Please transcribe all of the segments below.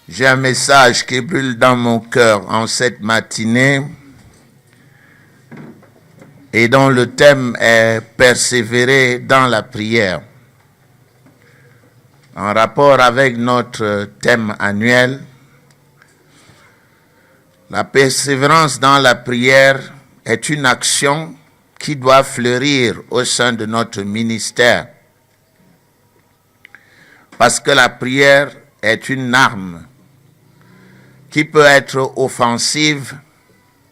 J'ai un message qui brûle dans mon cœur en cette matinée et dont le thème est persévérer dans la prière. En rapport avec notre thème annuel, la persévérance dans la prière est une action qui doit fleurir au sein de notre ministère. Parce que la prière est une arme qui peut être offensive,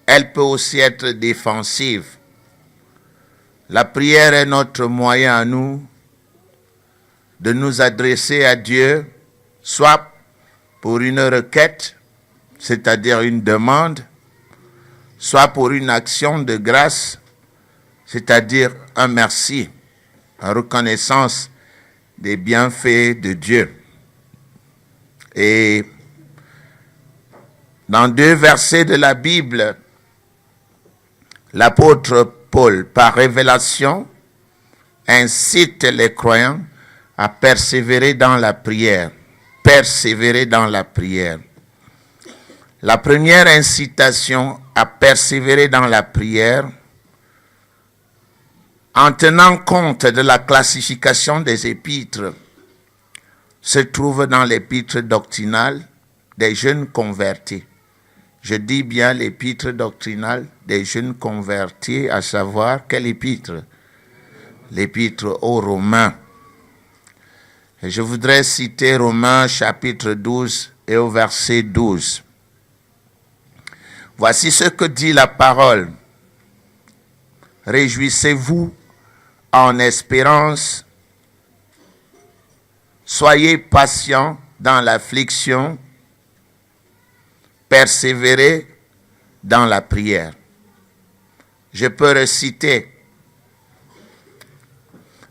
elle peut aussi être défensive. La prière est notre moyen à nous de nous adresser à Dieu, soit pour une requête, c'est-à-dire une demande, soit pour une action de grâce, c'est-à-dire un merci, une reconnaissance des bienfaits de Dieu. Et dans 2 versets de la Bible, l'apôtre Paul, par révélation, incite les croyants à persévérer dans la prière. Persévérer dans la prière. La première incitation à persévérer dans la prière, en tenant compte de la classification des épîtres, se trouve dans l'épître doctrinale des jeunes convertis. Je dis bien l'épître doctrinale des jeunes convertis, à savoir quel épître? L'épître aux Romains. Et je voudrais citer Romains chapitre 12 et au verset 12. Voici ce que dit la parole. Réjouissez-vous en espérance, soyez patients dans l'affliction, persévérez dans la prière. Je peux reciter.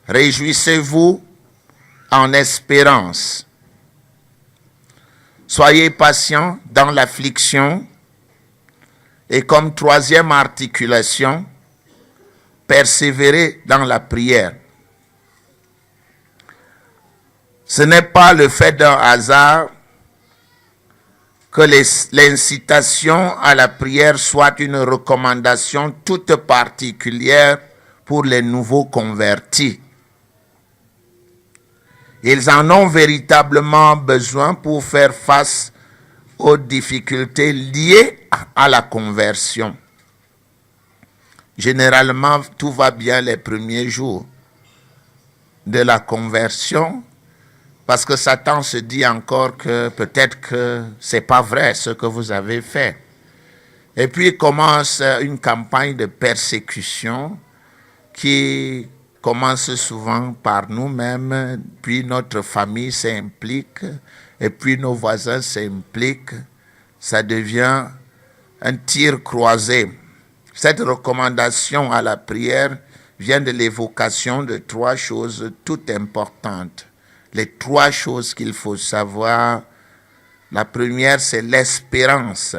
Réjouissez-vous en espérance. Soyez patients dans l'affliction. Et comme troisième articulation, persévérez dans la prière. Ce n'est pas le fait d'un hasard que l'incitation à la prière soit une recommandation toute particulière pour les nouveaux convertis. Ils en ont véritablement besoin pour faire face aux difficultés liées à la conversion. Généralement, tout va bien les premiers jours de la conversion, parce que Satan se dit encore que peut-être que ce n'est pas vrai ce que vous avez fait. Et puis commence une campagne de persécution qui commence souvent par nous-mêmes, puis notre famille s'implique, et puis nos voisins s'impliquent. Ça devient un tir croisé. Cette recommandation à la prière vient de l'évocation de 3 choses toutes importantes. Les 3 choses qu'il faut savoir. La première, c'est l'espérance.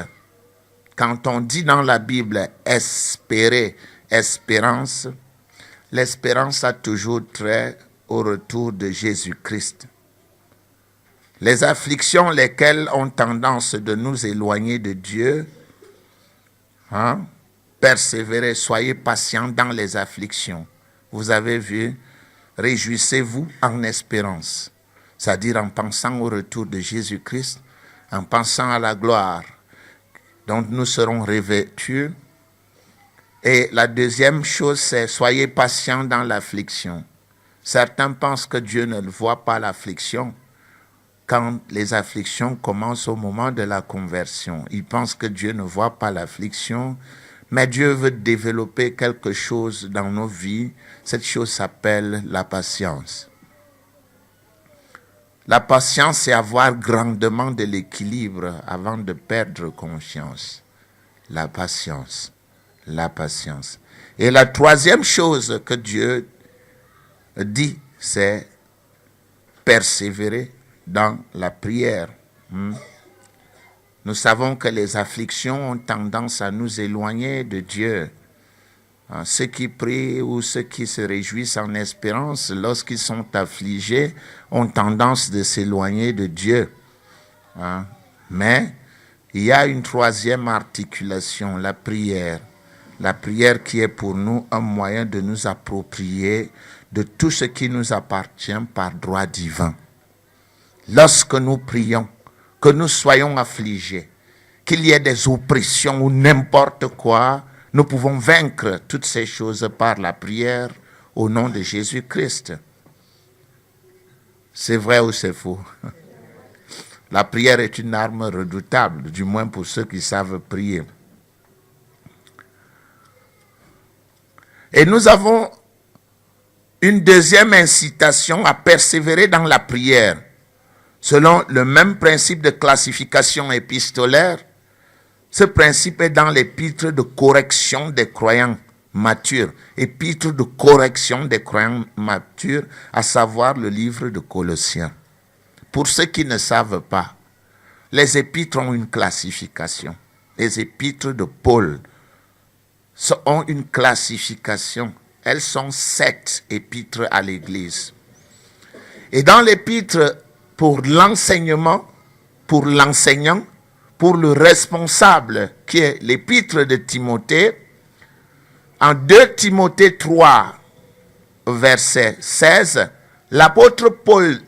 Quand on dit dans la Bible espérer, espérance, l'espérance a toujours trait au retour de Jésus-Christ. Les afflictions, lesquelles ont tendance de nous éloigner de Dieu, persévérez, soyez patients dans les afflictions. Vous avez vu, réjouissez-vous en espérance, c'est-à-dire en pensant au retour de Jésus-Christ, en pensant à la gloire dont nous serons revêtus. Et la deuxième chose, c'est soyez patients dans l'affliction. Certains pensent que Dieu ne voit pas l'affliction quand les afflictions commencent au moment de la conversion. Ils pensent que Dieu ne voit pas l'affliction, mais Dieu veut développer quelque chose dans nos vies. Cette chose s'appelle la patience. La patience, c'est avoir grandement de l'équilibre avant de perdre conscience. La patience. La patience. Et la troisième chose que Dieu dit, c'est persévérer dans la prière. Nous savons que les afflictions ont tendance à nous éloigner de Dieu. Ceux qui prient ou ceux qui se réjouissent en espérance, lorsqu'ils sont affligés, ont tendance de s'éloigner de Dieu. Mais il y a une troisième articulation, la prière. La prière qui est pour nous un moyen de nous approprier de tout ce qui nous appartient par droit divin. Lorsque nous prions, que nous soyons affligés, qu'il y ait des oppressions ou n'importe quoi, nous pouvons vaincre toutes ces choses par la prière au nom de Jésus-Christ. C'est vrai ou c'est faux? La prière est une arme redoutable, du moins pour ceux qui savent prier. Et nous avons une deuxième incitation à persévérer dans la prière. Selon le même principe de classification épistolaire, ce principe est dans l'épître de correction des croyants matures. Épître de correction des croyants matures, à savoir le livre de Colossiens. Pour ceux qui ne savent pas, les épîtres ont une classification. Les épîtres de Paul ont une classification. Elles sont 7 épîtres à l'Église. Et dans l'épître pour l'enseignement, pour l'enseignant, pour le responsable, qui est l'épître de Timothée, en 2 Timothée 3, verset 16, l'apôtre Paul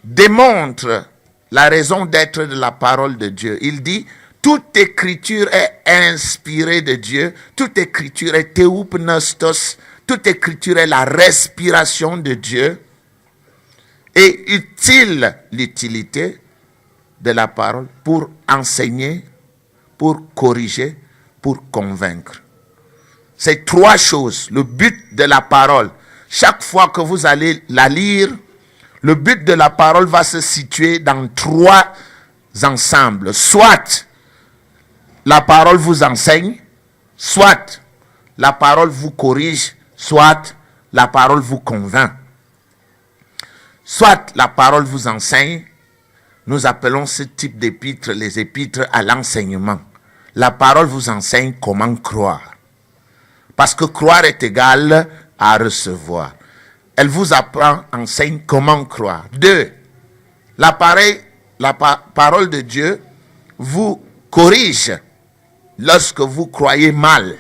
démontre la raison d'être de la parole de Dieu. Il dit, toute écriture est inspirée de Dieu, toute écriture est théoupneustos, toute écriture est la respiration de Dieu et utile l'utilité de la parole pour enseigner, pour corriger, pour convaincre. C'est 3 choses, le but de la parole. Chaque fois que vous allez la lire, le but de la parole va se situer dans 3 ensembles. Soit la parole vous enseigne, soit la parole vous corrige, soit la parole vous convainc. Soit la parole vous enseigne, nous appelons ce type d'épîtres les épîtres à l'enseignement. La parole vous enseigne comment croire. Parce que croire est égal à recevoir. Elle vous apprend, enseigne comment croire. 2, la parole de Dieu vous corrige lorsque vous croyez mal.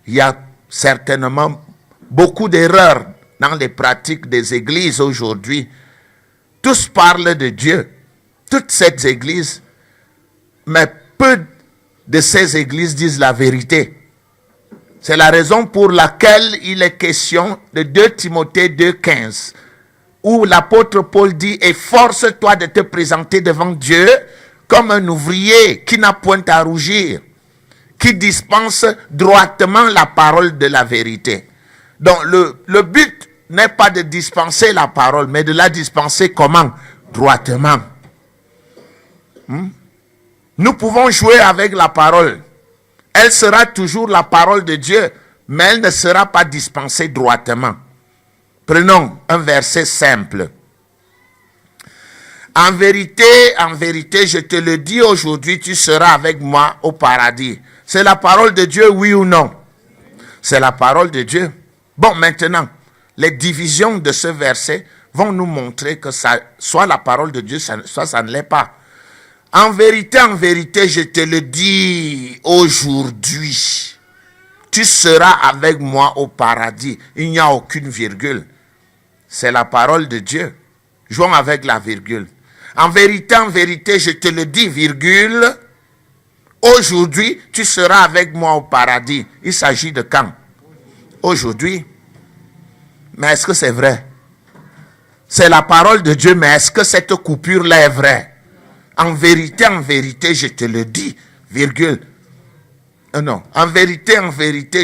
Il y a certainement beaucoup d'erreurs dans les pratiques des églises aujourd'hui. Tous parlent de Dieu, toutes ces églises, mais peu de ces églises disent la vérité. C'est la raison pour laquelle il est question de 2 Timothée 2,15, où l'apôtre Paul dit « Efforce-toi de te présenter devant Dieu comme un ouvrier qui n'a point à rougir, qui dispense droitement la parole de la vérité. » Donc le but n'est pas de dispenser la parole, mais de la dispenser comment? Droitement. Nous pouvons jouer avec la parole. Elle sera toujours la parole de Dieu, mais elle ne sera pas dispensée droitement. Prenons un verset simple. En vérité, je te le dis aujourd'hui, tu seras avec moi au paradis. C'est la parole de Dieu, oui ou non? C'est la parole de Dieu. Bon, maintenant, les divisions de ce verset vont nous montrer que ça, soit la parole de Dieu, soit ça ne l'est pas. En vérité, je te le dis aujourd'hui, tu seras avec moi au paradis. Il n'y a aucune virgule. C'est la parole de Dieu. Jouons avec la virgule. En vérité, je te le dis, virgule, aujourd'hui, tu seras avec moi au paradis. Il s'agit de quand? Aujourd'hui. Mais est-ce que c'est vrai? C'est la parole de Dieu, mais est-ce que cette coupure-là est vraie? En vérité, je te le dis, virgule. Non, en vérité,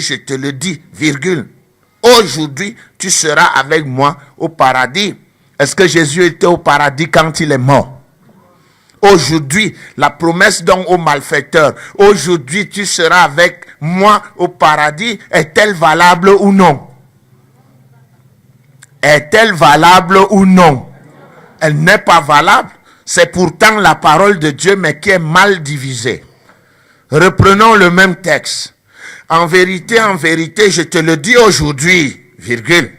je te le dis, virgule. Aujourd'hui, tu seras avec moi au paradis. Est-ce que Jésus était au paradis quand il est mort? Aujourd'hui, la promesse donne aux malfaiteurs. Aujourd'hui, tu seras avec moi au paradis. Est-elle valable ou non? Est-elle valable ou non? Elle n'est pas valable. C'est pourtant la parole de Dieu, mais qui est mal divisée. Reprenons le même texte. En vérité, je te le dis aujourd'hui, virgule.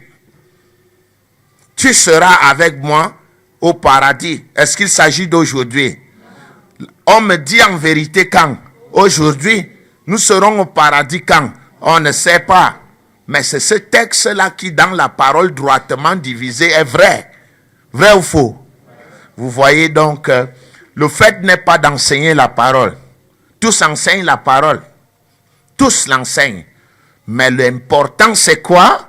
Tu seras avec moi au paradis. Est-ce qu'il s'agit d'aujourd'hui? On me dit en vérité quand? Aujourd'hui. Nous serons au paradis quand? On ne sait pas. Mais c'est ce texte-là qui, dans la parole droitement divisée, est vrai. Vrai ou faux? Vous voyez donc, le fait n'est pas d'enseigner la parole. Tous enseignent la parole. Tous l'enseignent. Mais l'important, c'est quoi?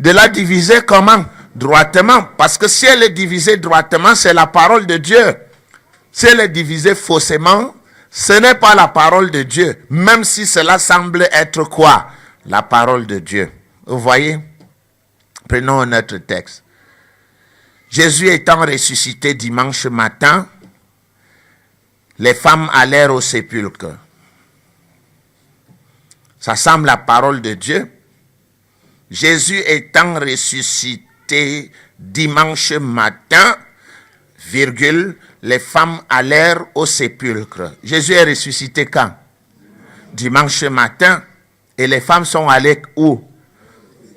De la diviser comment? Droitement. Parce que si elle est divisée droitement, c'est la parole de Dieu. Si elle est divisée faussement, ce n'est pas la parole de Dieu. Même si cela semble être quoi? La parole de Dieu. Vous voyez? Prenons notre texte. Jésus étant ressuscité dimanche matin, les femmes allèrent au sépulcre. Ça semble la parole de Dieu. Jésus étant ressuscité dimanche matin, virgule, les femmes allèrent au sépulcre. Jésus est ressuscité quand? Dimanche matin. Et les femmes sont allées où?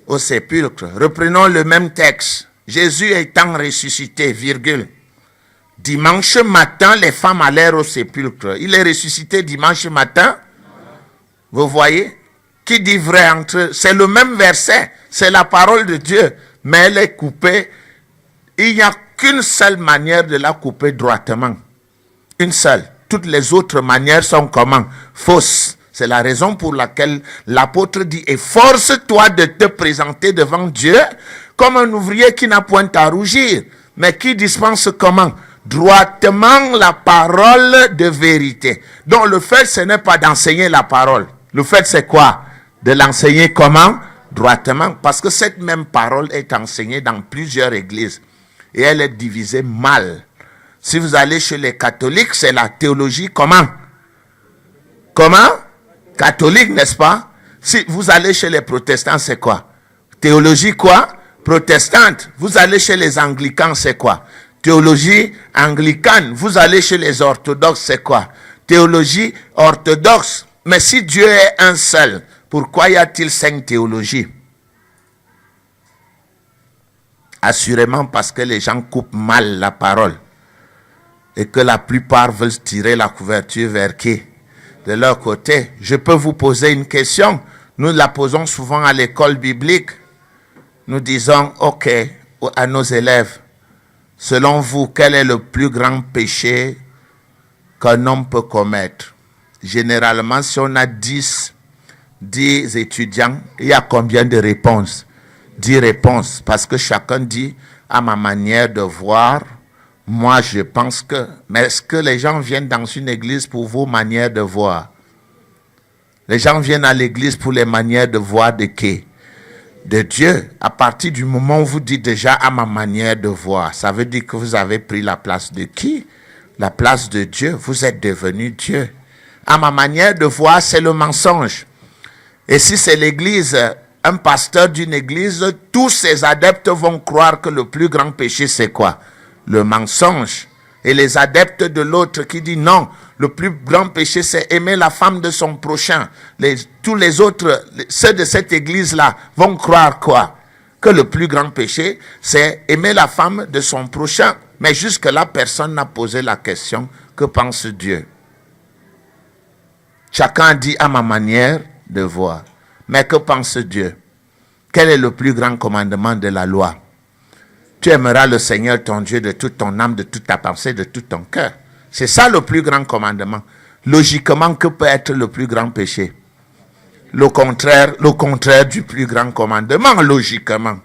Au sépulcre. Reprenons le même texte. Jésus étant ressuscité, virgule. Dimanche matin, les femmes allèrent au sépulcre. Il est ressuscité dimanche matin. Vous voyez? Qui dit vrai entre eux? C'est le même verset. C'est la parole de Dieu. Mais elle est coupée. Il n'y a qu'une seule manière de la couper droitement. Une seule. Toutes les autres manières sont comment? Fausses. C'est la raison pour laquelle l'apôtre dit, efforce-toi de te présenter devant Dieu comme un ouvrier qui n'a point à rougir, mais qui dispense comment? Droitement la parole de vérité. Donc le fait, ce n'est pas d'enseigner la parole. Le fait, c'est quoi? De l'enseigner comment? Droitement. Parce que cette même parole est enseignée dans plusieurs églises. Et elle est divisée mal. Si vous allez chez les catholiques, c'est la théologie comment? Comment? Catholique, n'est-ce pas? Si vous allez chez les protestants, c'est quoi? Théologie quoi? Protestante. Vous allez chez les anglicans, c'est quoi? Théologie anglicane. Vous allez chez les orthodoxes, c'est quoi? Théologie orthodoxe. Mais si Dieu est un seul, pourquoi y a-t-il 5 théologies? Assurément parce que les gens coupent mal la parole. Et que la plupart veulent tirer la couverture vers qui? De leur côté. Je peux vous poser une question. Nous la posons souvent à l'école biblique. Nous disons, ok, à nos élèves, selon vous, quel est le plus grand péché qu'un homme peut commettre? Généralement, si on a 10 étudiants, il y a combien de réponses? 10 réponses. Parce que chacun dit, à ma manière de voir, moi, je pense que... Mais est-ce que les gens viennent dans une église pour vos manières de voir? Les gens viennent à l'église pour les manières de voir de qui? De Dieu. À partir du moment où vous dites déjà à ma manière de voir, ça veut dire que vous avez pris la place de qui? La place de Dieu. Vous êtes devenu Dieu. À ma manière de voir, c'est le mensonge. Et si c'est l'église, un pasteur d'une église, tous ses adeptes vont croire que le plus grand péché, c'est quoi? Le mensonge. Et les adeptes de l'autre qui disent non, le plus grand péché c'est aimer la femme de son prochain. Tous les autres, ceux de cette église-là vont croire quoi? Que le plus grand péché c'est aimer la femme de son prochain. Mais jusque-là, personne n'a posé la question, que pense Dieu? Chacun dit à ma manière de voir. Mais que pense Dieu? Quel est le plus grand commandement de la loi? Tu aimeras le Seigneur ton Dieu de toute ton âme, de toute ta pensée, de tout ton cœur. C'est ça le plus grand commandement. Logiquement, que peut être le plus grand péché? Le contraire du plus grand commandement, logiquement.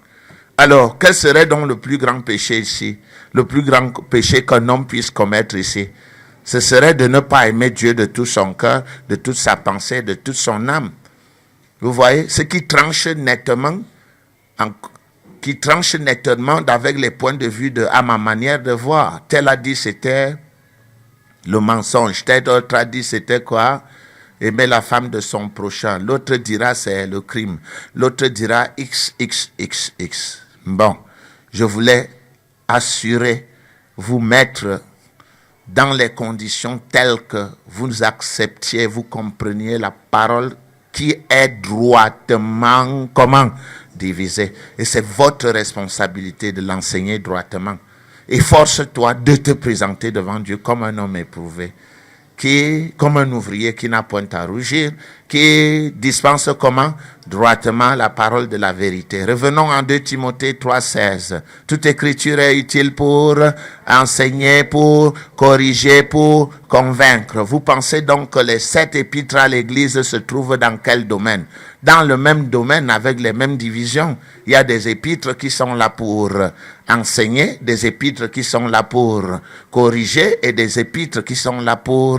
Alors, quel serait donc le plus grand péché ici? Le plus grand péché qu'un homme puisse commettre ici? Ce serait de ne pas aimer Dieu de tout son cœur, de toute sa pensée, de toute son âme. Vous voyez, ce qui tranche nettement avec les points de vue de à ma manière de voir. Tel a dit c'était le mensonge. Tel autre a dit c'était quoi? Aimer la femme de son prochain. L'autre dira c'est le crime. L'autre dira XXXX. Bon, je voulais vous mettre dans les conditions telles que vous acceptiez, vous compreniez la parole qui est droitement, comment? Divisée. Et c'est votre responsabilité de l'enseigner droitement. efforce-toi de te présenter devant Dieu comme un homme éprouvé, comme un ouvrier qui n'a point à rougir, qui dispense comment? Droitement la parole de la vérité. Revenons en 2 Timothée 3,16. Toute écriture est utile pour enseigner, pour corriger, pour convaincre. Vous pensez donc que les 7 épîtres à l'église se trouvent dans quel domaine? Dans le même domaine, avec les mêmes divisions. Il y a des épîtres qui sont là pour enseigner, des épîtres qui sont là pour corriger et des épîtres qui sont là pour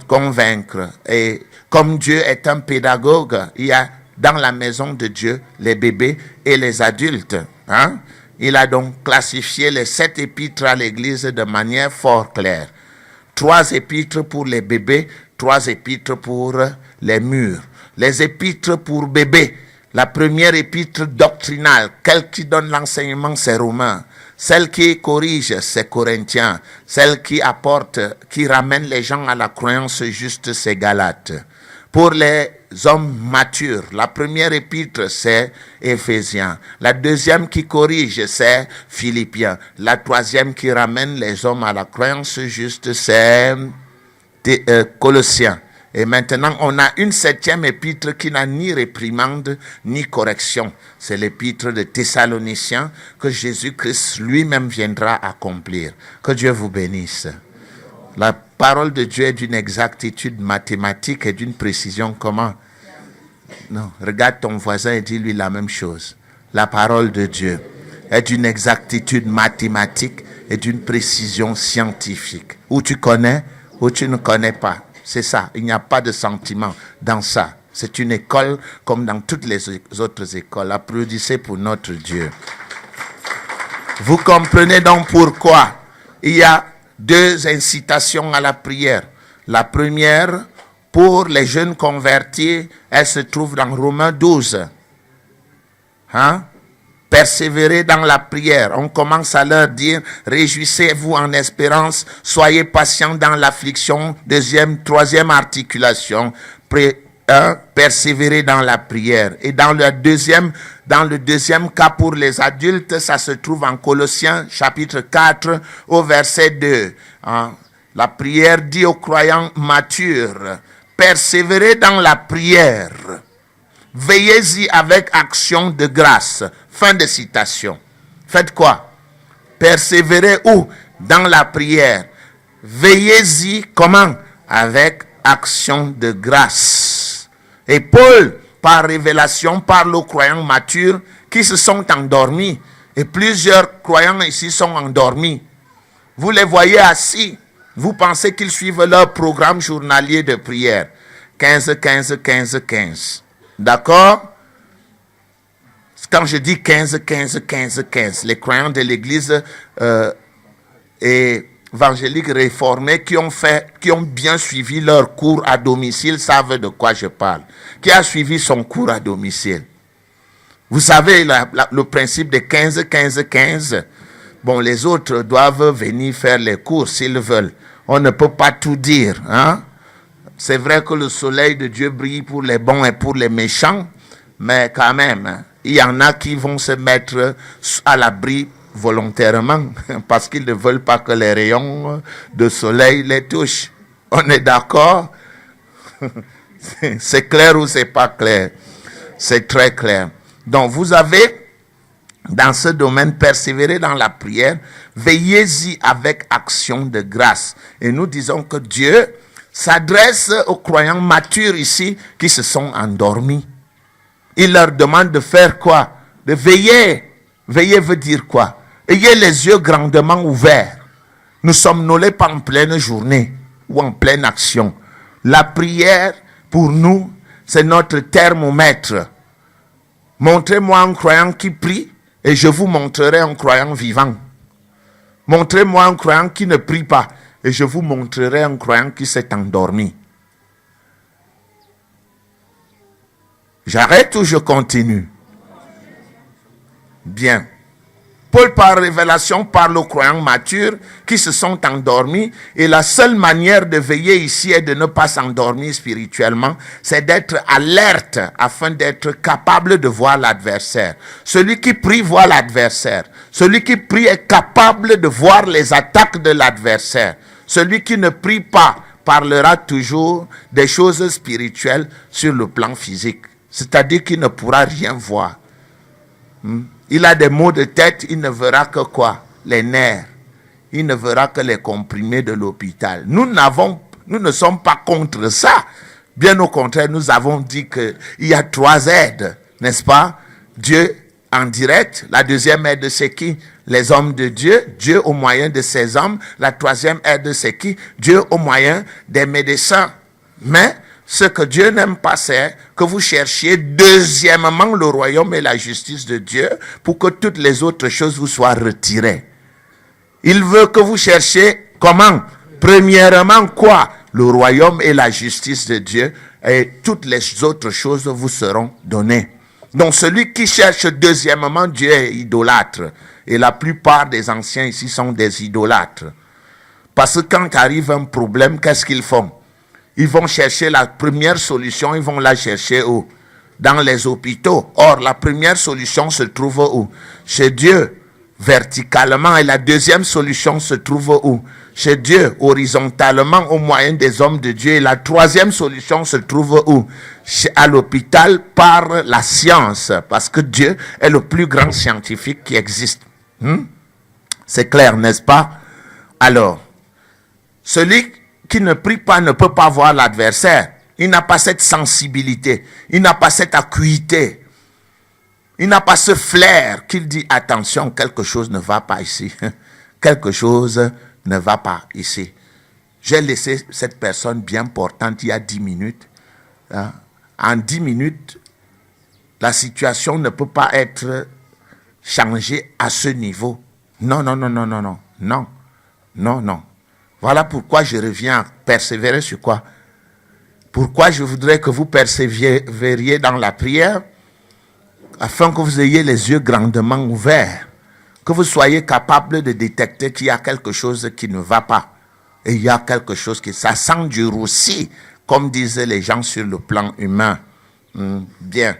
convaincre. Et comme Dieu est un pédagogue, il y a dans la maison de Dieu les bébés et les adultes. Hein? Il a donc classifié les 7 épîtres à l'église de manière fort claire. 3 épîtres pour les bébés, 3 épîtres pour les mûrs. Les épîtres pour bébés. La première épître doctrinale, celle qui donne l'enseignement, c'est Romains. Celle qui corrige, c'est Corinthiens. Celle qui apporte, qui ramène les gens à la croyance juste, c'est Galates. Pour les hommes matures, la première épître, c'est Éphésiens. La deuxième qui corrige, c'est Philippiens. La troisième qui ramène les hommes à la croyance juste, c'est Colossiens. Et maintenant, on a une 7e épître qui n'a ni réprimande ni correction. C'est l'épître de Thessaloniciens que Jésus-Christ lui-même viendra accomplir. Que Dieu vous bénisse. La parole de Dieu est d'une exactitude mathématique et d'une précision comment? Non, regarde ton voisin et dis-lui la même chose. La parole de Dieu est d'une exactitude mathématique et d'une précision scientifique. Ou tu connais, ou tu ne connais pas. C'est ça, il n'y a pas de sentiment dans ça. C'est une école comme dans toutes les autres écoles. Applaudissez pour notre Dieu. Vous comprenez donc pourquoi il y a 2 incitations à la prière. La première, pour les jeunes convertis, elle se trouve dans Romains 12. Persévérez dans la prière. On commence à leur dire, réjouissez-vous en espérance, soyez patients dans l'affliction. 2e, 3e articulation, persévérez dans la prière. Et dans le deuxième cas pour les adultes, ça se trouve en Colossiens chapitre 4 au verset 2. La prière dit aux croyants matures, persévérez dans la prière. Veillez-y avec action de grâce. Fin de citation. Faites quoi? Persévérez où? Dans la prière. Veillez-y comment? Avec action de grâce. Et Paul, par révélation, parle aux croyants matures qui se sont endormis. Et plusieurs croyants ici sont endormis. Vous les voyez assis. Vous pensez qu'ils suivent leur programme journalier de prière. 15, 15, 15, 15. D'accord? Quand je dis 15, 15, 15, 15, les croyants de l'église évangélique réformée qui ont bien suivi leur cours à domicile savent de quoi je parle. Qui a suivi son cours à domicile? Vous savez le principe de 15, 15, 15. Bon, les autres doivent venir faire les cours s'ils veulent. On ne peut pas tout dire, hein? C'est vrai que le soleil de Dieu brille pour les bons et pour les méchants, mais quand même, il y en a qui vont se mettre à l'abri volontairement parce qu'ils ne veulent pas que les rayons de soleil les touchent. On est d'accord? C'est clair ou c'est pas clair? C'est très clair. Donc vous avez, dans ce domaine, persévéré dans la prière, veillez-y avec action de grâce. Et nous disons que Dieu s'adresse aux croyants matures ici qui se sont endormis. Il leur demande de faire quoi? De veiller. Veiller veut dire quoi? Ayez les yeux grandement ouverts. Nous sommes pas en pleine journée ou en pleine action. La prière, pour nous, c'est notre thermomètre. Montrez-moi un croyant qui prie et je vous montrerai un croyant vivant. Montrez-moi un croyant qui ne prie pas et je vous montrerai un croyant qui s'est endormi. J'arrête ou je continue? Bien. Paul, par révélation, parle aux croyants matures qui se sont endormis. Et la seule manière de veiller ici et de ne pas s'endormir spirituellement, c'est d'être alerte afin d'être capable de voir l'adversaire. Celui qui prie voit l'adversaire. Celui qui prie est capable de voir les attaques de l'adversaire. Celui qui ne prie pas parlera toujours des choses spirituelles sur le plan physique. C'est-à-dire qu'il ne pourra rien voir. Il a des maux de tête, il ne verra que quoi? Les nerfs. Il ne verra que les comprimés de l'hôpital. Nous ne sommes pas contre ça. Bien au contraire, nous avons dit qu'il y a 3 aides, n'est-ce pas? Dieu en direct. La deuxième aide, c'est qui? Les hommes de Dieu. Dieu au moyen de ses hommes. La troisième aide, c'est qui? Dieu au moyen des médecins. Mais ce que Dieu n'aime pas, c'est que vous cherchiez deuxièmement le royaume et la justice de Dieu pour que toutes les autres choses vous soient retirées. Il veut que vous cherchiez comment? Premièrement quoi? Le royaume et la justice de Dieu, et toutes les autres choses vous seront données. Donc celui qui cherche deuxièmement Dieu est idolâtre. Et la plupart des anciens ici sont des idolâtres. Parce que quand arrive un problème, qu'est-ce qu'ils font? Ils vont chercher la première solution, ils vont la chercher où? Dans les hôpitaux. Or, la première solution se trouve où? Chez Dieu, verticalement. Et la deuxième solution se trouve où? Chez Dieu, horizontalement, au moyen des hommes de Dieu. Et la troisième solution se trouve où? À l'hôpital, par la science. Parce que Dieu est le plus grand scientifique qui existe. C'est clair, n'est-ce pas? Alors, celui qui ne prie pas ne peut pas voir l'adversaire. Il n'a pas cette sensibilité. Il n'a pas cette acuité. Il n'a pas ce flair qu'il dit, attention, quelque chose ne va pas ici. Quelque chose ne va pas ici. J'ai laissé cette personne bien portante il y a 10 minutes. En 10 minutes, la situation ne peut pas être changée à ce niveau. Non, non, non, non, non, non, non, non, non. Voilà pourquoi je reviens à persévérer sur quoi? Pourquoi je voudrais que vous persévériez dans la prière, afin que vous ayez les yeux grandement ouverts, que vous soyez capable de détecter qu'il y a quelque chose qui ne va pas. Et il y a quelque chose qui... Ça sent du roussi, comme disaient les gens sur le plan humain. Bien.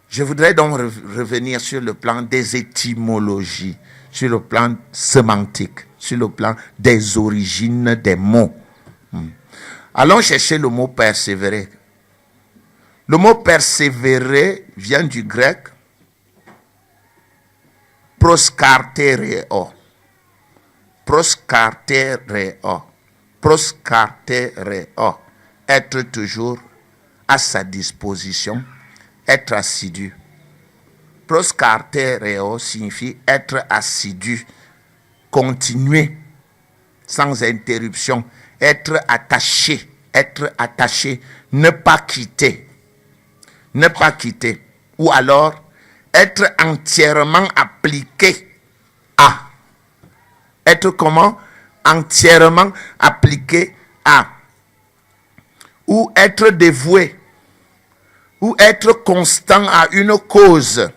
Je voudrais donc revenir sur le plan des étymologies, sur le plan sémantique, sur le plan des origines des mots. Allons chercher le mot persévérer. Le mot persévérer vient du grec proskartereo. Proskartereo. Proskartereo. Être toujours à sa disposition, être assidu. Proskartereo signifie être assidu, continuer sans interruption, être attaché, ne pas quitter. Ne pas quitter. Ou alors, être entièrement appliqué à. Être comment? Entièrement appliqué à. Ou être dévoué. Ou être constant à une cause.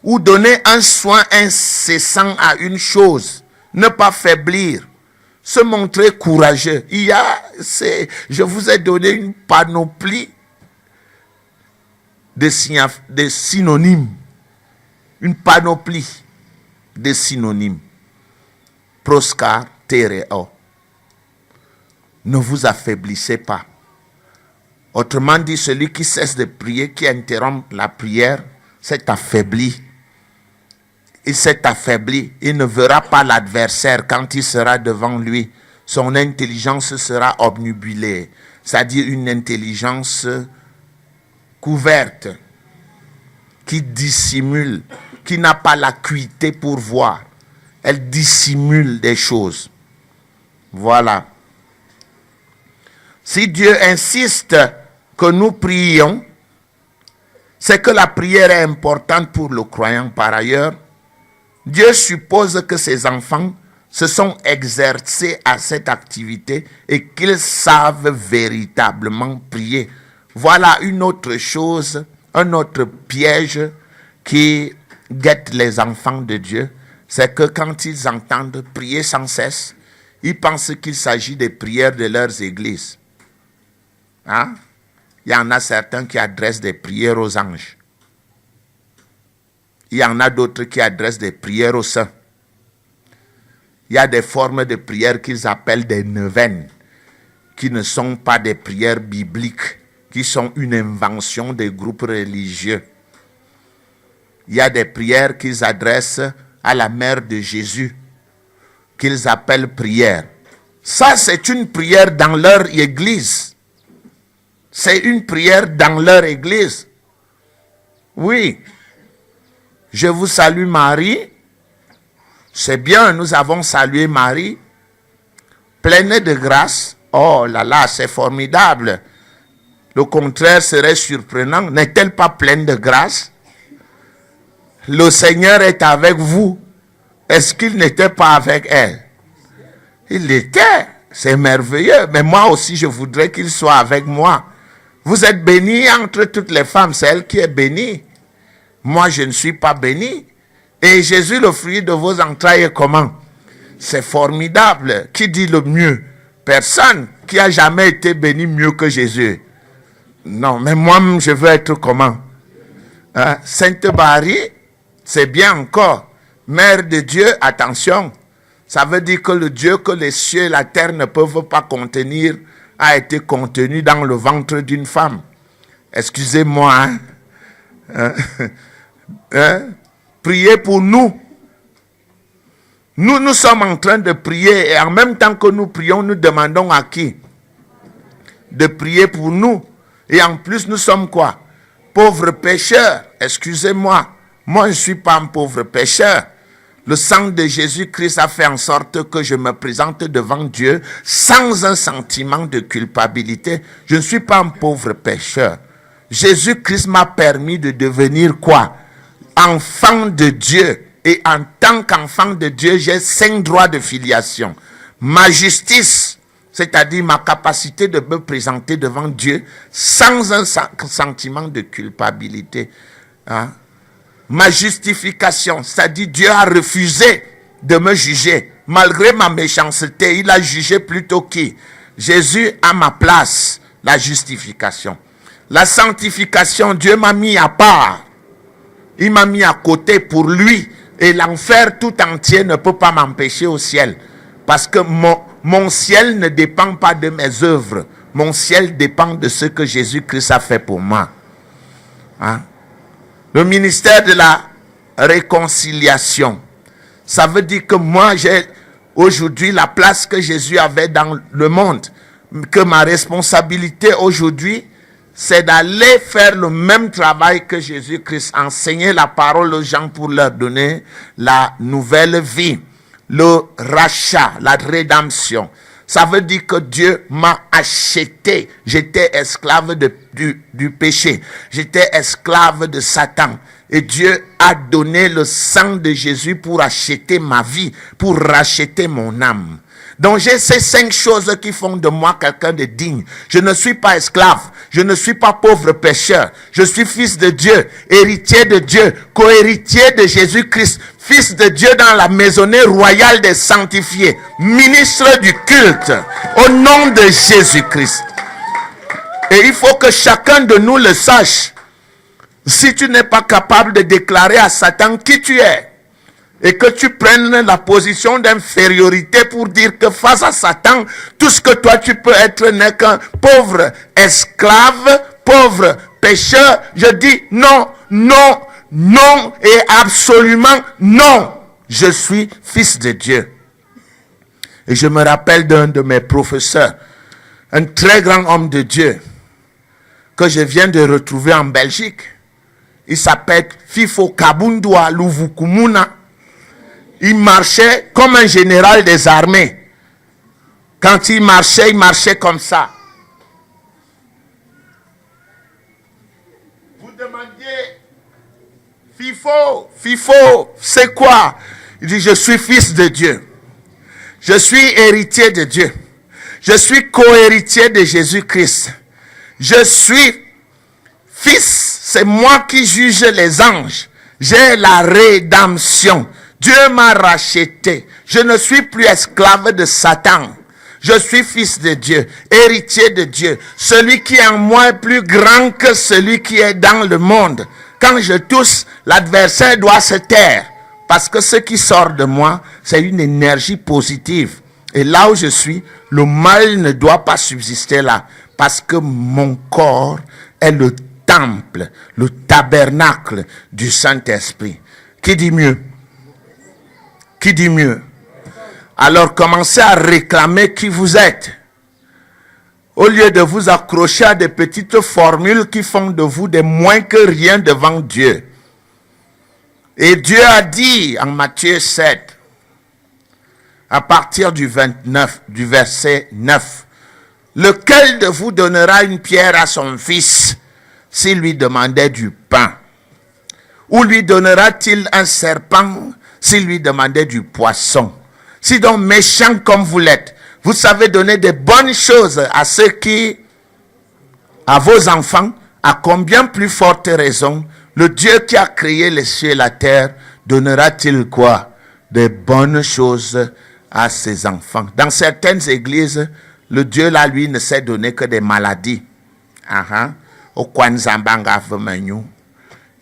Ou donner un soin incessant à une chose. Ne pas faiblir. Se montrer courageux. Je vous ai donné une panoplie de synonymes. Une panoplie de synonymes. Proskartereo. Ne vous affaiblissez pas. Autrement dit, celui qui cesse de prier, qui interrompt la prière, s'est affaibli. Il s'est affaibli. Il ne verra pas l'adversaire quand il sera devant lui. Son intelligence sera obnubilée. C'est-à-dire une intelligence couverte, qui dissimule, qui n'a pas l'acuité pour voir. Elle dissimule des choses. Voilà. Si Dieu insiste que nous prions, c'est que la prière est importante pour le croyant par ailleurs. Dieu suppose que ses enfants se sont exercés à cette activité et qu'ils savent véritablement prier. Voilà une autre chose, un autre piège qui guette les enfants de Dieu. c'est que quand ils entendent prier sans cesse, ils pensent qu'il s'agit des prières de leurs églises. Hein? Il y en a certains qui adressent des prières aux anges. Il y en a d'autres qui adressent des prières aux saints. Il y a des formes de prières qu'ils appellent des neuvaines, qui ne sont pas des prières bibliques, qui sont une invention des groupes religieux. Il y a des prières qu'ils adressent à la mère de Jésus, qu'ils appellent prière. Ça, c'est une prière dans leur église. C'est une prière dans leur église. Oui. Je vous salue Marie. C'est bien, nous avons salué Marie. Pleine de grâce. Oh là là, c'est formidable. Le contraire serait surprenant. N'est-elle pas pleine de grâce? Le Seigneur est avec vous. Est-ce qu'il n'était pas avec elle? Il l'était. C'est merveilleux. Mais moi aussi, je voudrais qu'il soit avec moi. Vous êtes bénie entre toutes les femmes. C'est elle qui est bénie. Moi, je ne suis pas béni. Et Jésus, le fruit de vos entrailles, est comment? C'est formidable. Qui dit le mieux? Personne qui a jamais été béni mieux que Jésus. Non, mais moi, je veux être comment? Hein? Sainte Marie, c'est bien encore. Mère de Dieu, attention. Ça veut dire que le Dieu que les cieux et la terre ne peuvent pas contenir a été contenu dans le ventre d'une femme. Excusez-moi, hein? Priez pour nous. Nous sommes en train de prier et en même temps que nous prions, nous demandons à qui? De prier pour nous. Et en plus, nous sommes quoi? Pauvres pécheurs. Excusez-moi. Moi, je ne suis pas un pauvre pécheur. Le sang de Jésus-Christ a fait en sorte que je me présente devant Dieu sans un sentiment de culpabilité. Je ne suis pas un pauvre pécheur. Jésus-Christ m'a permis de devenir quoi? Enfant de Dieu. Et en tant qu'enfant de Dieu, j'ai 5 droits de filiation. Ma justice, c'est-à-dire ma capacité de me présenter devant Dieu sans un sentiment de culpabilité. Hein? Ma justification, c'est-à-dire Dieu a refusé de me juger. Malgré ma méchanceté, il a jugé plutôt qui? Jésus à ma place, la justification. La sanctification, Dieu m'a mis à part. Il m'a mis à côté pour lui. Et l'enfer tout entier ne peut pas m'empêcher au ciel. Parce que mon ciel ne dépend pas de mes œuvres. Mon ciel dépend de ce que Jésus-Christ a fait pour moi. Hein? Le ministère de la réconciliation. Ça veut dire que moi, j'ai aujourd'hui la place que Jésus avait dans le monde. Que ma responsabilité aujourd'hui, c'est d'aller faire le même travail que Jésus-Christ, enseigner la parole aux gens pour leur donner la nouvelle vie, le rachat, la rédemption. Ça veut dire que Dieu m'a acheté. J'étais esclave du péché. J'étais esclave de Satan. Et Dieu a donné le sang de Jésus pour acheter ma vie, pour racheter mon âme. Donc j'ai ces 5 choses qui font de moi quelqu'un de digne. Je ne suis pas esclave, je ne suis pas pauvre pécheur, je suis fils de Dieu, héritier de Dieu, co-héritier de Jésus-Christ, fils de Dieu dans la maisonnée royale des sanctifiés, ministre du culte, au nom de Jésus-Christ. Et il faut que chacun de nous le sache. Si tu n'es pas capable de déclarer à Satan qui tu es, et que tu prennes la position d'infériorité pour dire que face à Satan, tout ce que toi tu peux être n'est qu'un pauvre esclave, pauvre pécheur. Je dis non, non, non et absolument non. Je suis fils de Dieu. Et je me rappelle d'un de mes professeurs, un très grand homme de Dieu, que je viens de retrouver en Belgique. Il s'appelle Fifo Kabundwa Luvukumuna. Il marchait comme un général des armées. Quand il marchait comme ça. Vous demandiez, Fifo, c'est quoi? Il dit, je suis fils de Dieu. Je suis héritier de Dieu. Je suis co-héritier de Jésus-Christ. Je suis fils. C'est moi qui juge les anges. J'ai la rédemption. Dieu m'a racheté. Je ne suis plus esclave de Satan. Je suis fils de Dieu, héritier de Dieu. Celui qui est en moi est plus grand que celui qui est dans le monde. Quand je tousse, l'adversaire doit se taire. Parce que ce qui sort de moi, c'est une énergie positive. Et là où je suis, le mal ne doit pas subsister là. Parce que mon corps est le temple, le tabernacle du Saint-Esprit. Qui dit mieux? Qui dit mieux? Alors commencez à réclamer qui vous êtes. Au lieu de vous accrocher à des petites formules qui font de vous des moins que rien devant Dieu. Et Dieu a dit en Matthieu 7, à partir du verset 9, lequel de vous donnera une pierre à son fils s'il lui demandait du pain? Ou lui donnera-t-il un serpent s'il lui demandait du poisson? Si donc méchant comme vous l'êtes, vous savez donner de bonnes choses à ceux qui, à vos enfants, à combien plus forte raison, le Dieu qui a créé les cieux et la terre, donnera-t-il quoi? De bonnes choses à ses enfants. Dans certaines églises, le Dieu là, lui, ne sait donner que des maladies.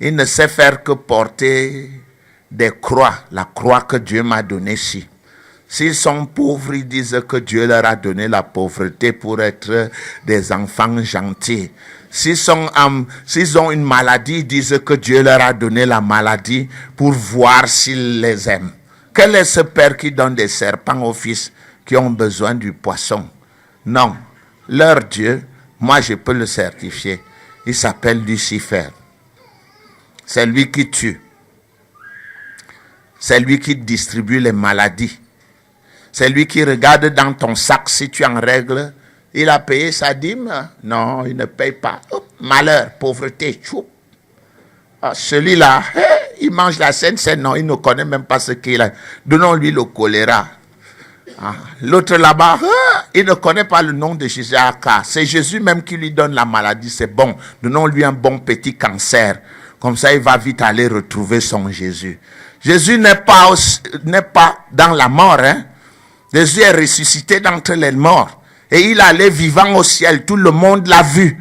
Il ne sait faire que porter des croix, la croix que Dieu m'a donnée ici. S'ils sont pauvres, ils disent que Dieu leur a donné la pauvreté pour être des enfants gentils. S'ils ont une maladie, ils disent que Dieu leur a donné la maladie pour voir s'il les aime. Quel est ce père qui donne des serpents aux fils qui ont besoin du poisson? Non. Leur Dieu, moi je peux le certifier, il s'appelle Lucifer. C'est lui qui tue. C'est lui qui distribue les maladies. C'est lui qui regarde dans ton sac si tu es en règle. Il a payé sa dîme? Non, il ne paye pas. Malheur, pauvreté, choup. Celui-là, il mange la Sainte Seine. Non, il ne connaît même pas ce qu'il a. Donnons-lui le choléra. L'autre là-bas, il ne connaît pas le nom de Jésus. C'est Jésus même qui lui donne la maladie. C'est bon. Donnons-lui un bon petit cancer. Comme ça, il va vite aller retrouver son Jésus. Jésus n'est pas dans la mort. Jésus est ressuscité d'entre les morts. Et il allait vivant au ciel. Tout le monde l'a vu.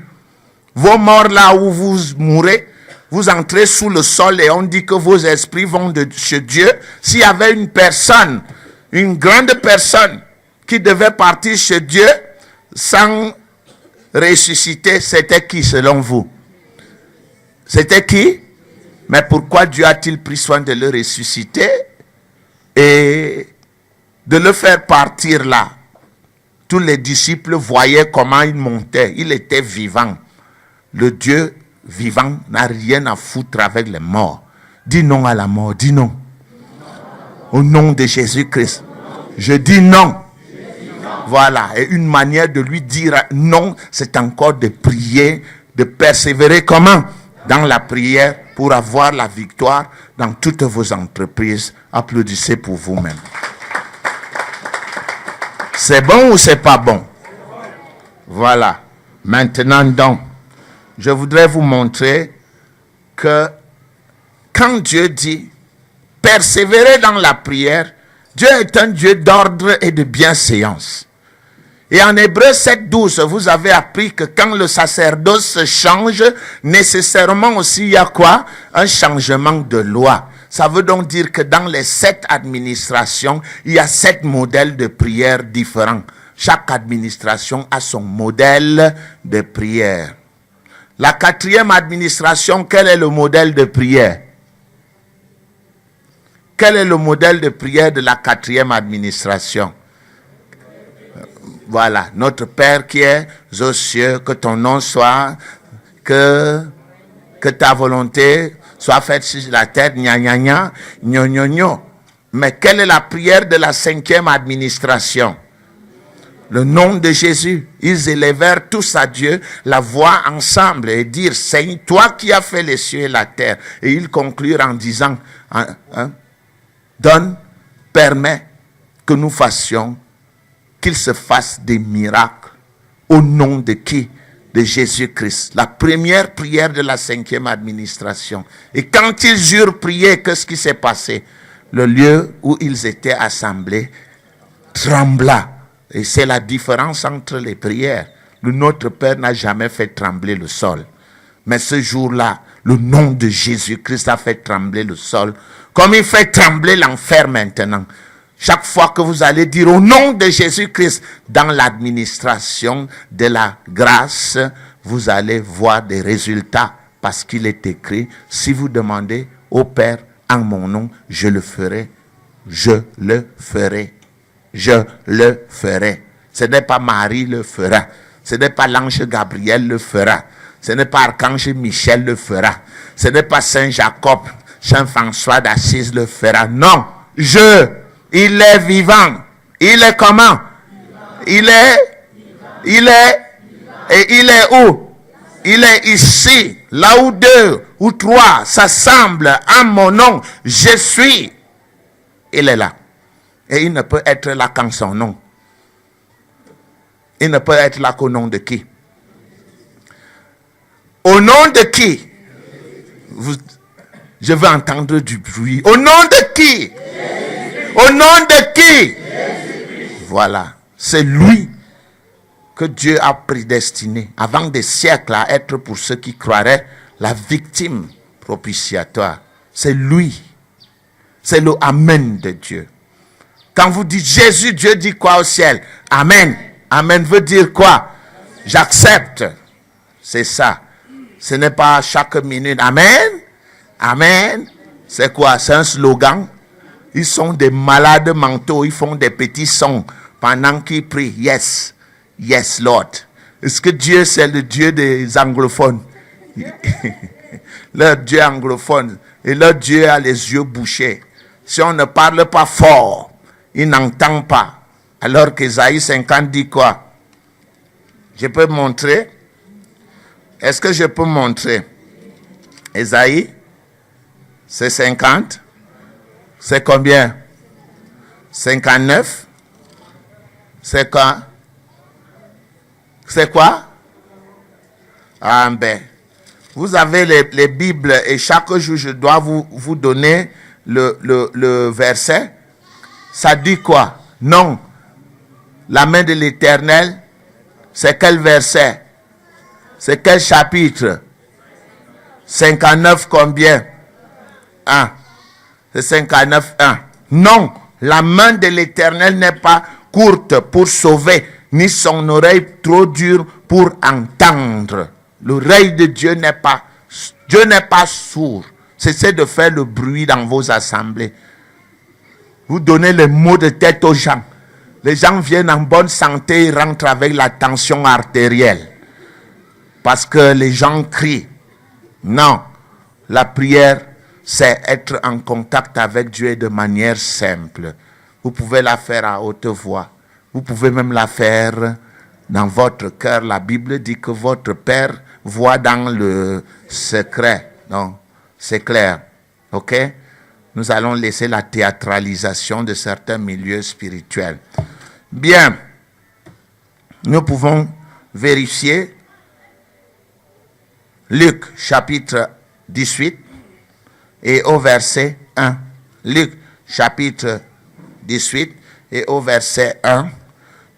Vos morts là où vous mourrez, vous entrez sous le sol et on dit que vos esprits vont de chez Dieu. S'il y avait une personne, une grande personne qui devait partir chez Dieu sans ressusciter, c'était qui selon vous? C'était qui? Mais pourquoi Dieu a-t-il pris soin de le ressusciter et de le faire partir là? Tous les disciples voyaient comment il montait. Il était vivant. Le Dieu vivant n'a rien à foutre avec les morts. Dis non à la mort. Dis non. Au nom de Jésus-Christ. Je dis non. Voilà. Et une manière de lui dire non, c'est encore de prier, de persévérer comment? Dans la prière pour avoir la victoire dans toutes vos entreprises. Applaudissez pour vous-même. C'est bon ou c'est pas bon? Voilà. Maintenant donc, je voudrais vous montrer que quand Dieu dit persévérer dans la prière, Dieu est un Dieu d'ordre et de bienséance. Et en Hébreux 7:12, vous avez appris que quand le sacerdoce change, nécessairement aussi il y a quoi? Un changement de loi. Ça veut donc dire que dans les 7 administrations, il y a 7 modèles de prière différents. Chaque administration a son modèle de prière. La 4e administration, quel est le modèle de prière? Quel est le modèle de prière de la 4e administration? Voilà, notre Père qui est aux cieux, que ton nom soit, que ta volonté soit faite sur la terre, gna gna gna, gno gno gno. Mais quelle est la prière de la 5e administration? Le nom de Jésus. Ils élevèrent tous à Dieu la voix ensemble et dirent, Seigneur, toi qui as fait les cieux et la terre. Et ils conclurent en disant, donne, permets que nous fassions, qu'il se fasse des miracles. Au nom de qui? De Jésus-Christ. La première prière de la 5e administration. Et quand ils eurent prié, qu'est-ce qui s'est passé? le lieu où ils étaient assemblés trembla. Et c'est la différence entre les prières. Le Notre Père n'a jamais fait trembler le sol. Mais ce jour-là, le nom de Jésus-Christ a fait trembler le sol, comme il fait trembler l'enfer maintenant. Chaque fois que vous allez dire au nom de Jésus-Christ dans l'administration de la grâce, vous allez voir des résultats parce qu'il est écrit, si vous demandez au Père en mon nom, je le ferai, je le ferai, je le ferai. Ce n'est pas Marie le fera, ce n'est pas l'ange Gabriel le fera, ce n'est pas Archange Michel le fera, ce n'est pas Saint Jacob, Saint François d'Assise le fera. Non, il est vivant. Il est comment? Il est où? Il est ici, là où 2 ou 3 s'assemblent en mon nom. Je suis. Il est là. Et il ne peut être là qu'en son nom. Il ne peut être là qu'au nom de qui? Au nom de qui? Je veux entendre du bruit. Au nom de qui? Au nom de qui? Voilà. C'est lui que Dieu a prédestiné avant des siècles à être pour ceux qui croiraient la victime propitiatoire. C'est lui. C'est le Amen de Dieu. Quand vous dites Jésus, Dieu dit quoi au ciel? Amen. Amen veut dire quoi? J'accepte. C'est ça. Ce n'est pas chaque minute. Amen. Amen. C'est quoi? C'est un slogan. Ils sont des malades mentaux. Ils font des petits sons pendant qu'ils prient. Yes. Yes, Lord. Est-ce que Dieu, c'est le Dieu des anglophones? Leur Dieu anglophone. Et leur Dieu a les yeux bouchés. Si on ne parle pas fort, il n'entend pas. Alors qu'Ésaïe 50 dit quoi? Je peux montrer? Est-ce que je peux montrer? Ésaïe, c'est 50. C'est combien? 59. C'est quoi? C'est quoi? Ah ben, vous avez les Bibles et chaque jour je dois vous donner le verset. Ça dit quoi? Non. La main de l'Éternel, c'est quel verset? C'est quel chapitre? 59 combien? 1. C'est 59, 1. Non, la main de l'Éternel n'est pas courte pour sauver, ni son oreille trop dure pour entendre. L'oreille de Dieu n'est pas sourd. Cessez de faire le bruit dans vos assemblées. Vous donnez les maux de tête aux gens. Les gens viennent en bonne santé et rentrent avec la tension artérielle. Parce que les gens crient. Non, la prière, c'est être en contact avec Dieu de manière simple. Vous pouvez la faire à haute voix. Vous pouvez même la faire dans votre cœur. La Bible dit que votre Père voit dans le secret. Non, c'est clair. Ok? Nous allons laisser la théâtralisation de certains milieux spirituels. Bien. Nous pouvons vérifier Luc chapitre 18 et au verset 1. Luc chapitre 18 et au verset 1.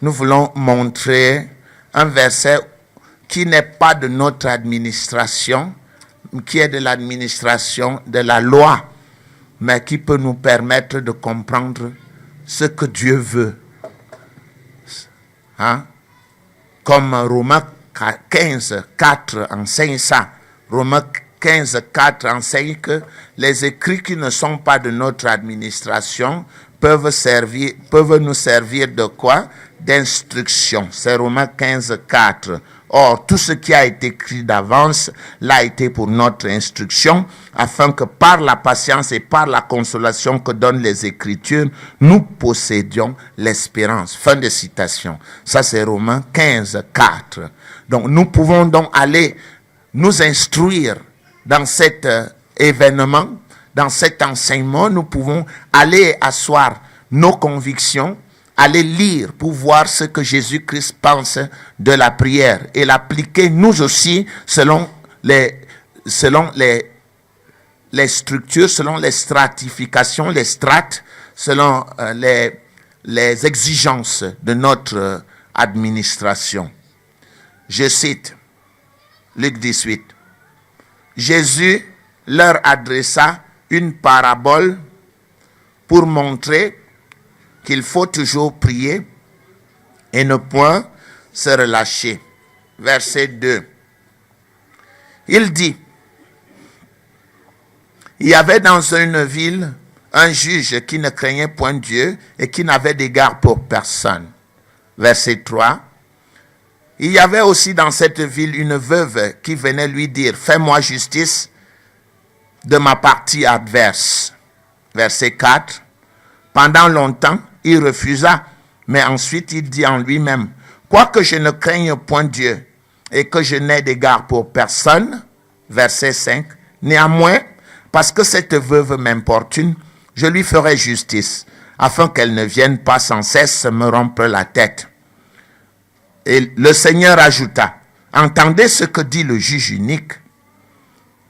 Nous voulons montrer un verset qui n'est pas de notre administration, qui est de l'administration de la loi, mais qui peut nous permettre de comprendre ce que Dieu veut. Hein? Comme Romains 15, 4 enseigne ça. Romains 15, 4 enseigne que les écrits qui ne sont pas de notre administration peuvent nous servir de quoi? D'instruction. C'est Romains 15, 4. Or, tout ce qui a été écrit d'avance l'a été pour notre instruction, afin que par la patience et par la consolation que donnent les Écritures, nous possédions l'espérance. Fin de citation. Ça, c'est Romains 15, 4. Donc, nous pouvons donc aller nous instruire dans cet événement, dans cet enseignement. Nous pouvons aller asseoir nos convictions, aller lire pour voir ce que Jésus-Christ pense de la prière et l'appliquer nous aussi selon les les structures, selon les stratifications, les strates, selon les exigences de notre administration. Je cite Luc 18. Jésus leur adressa une parabole pour montrer qu'il faut toujours prier et ne point se relâcher. Verset 2. Il dit, il y avait dans une ville un juge qui ne craignait point Dieu et qui n'avait d'égard pour personne. Verset 3. Il y avait aussi dans cette ville une veuve qui venait lui dire, fais-moi justice de ma partie adverse. Verset 4. Pendant longtemps, il refusa, mais ensuite il dit en lui-même, quoique je ne craigne point Dieu et que je n'ai d'égard pour personne, verset 5, néanmoins, parce que cette veuve m'importune, je lui ferai justice, afin qu'elle ne vienne pas sans cesse me rompre la tête. Et le Seigneur ajouta, entendez ce que dit le juge unique.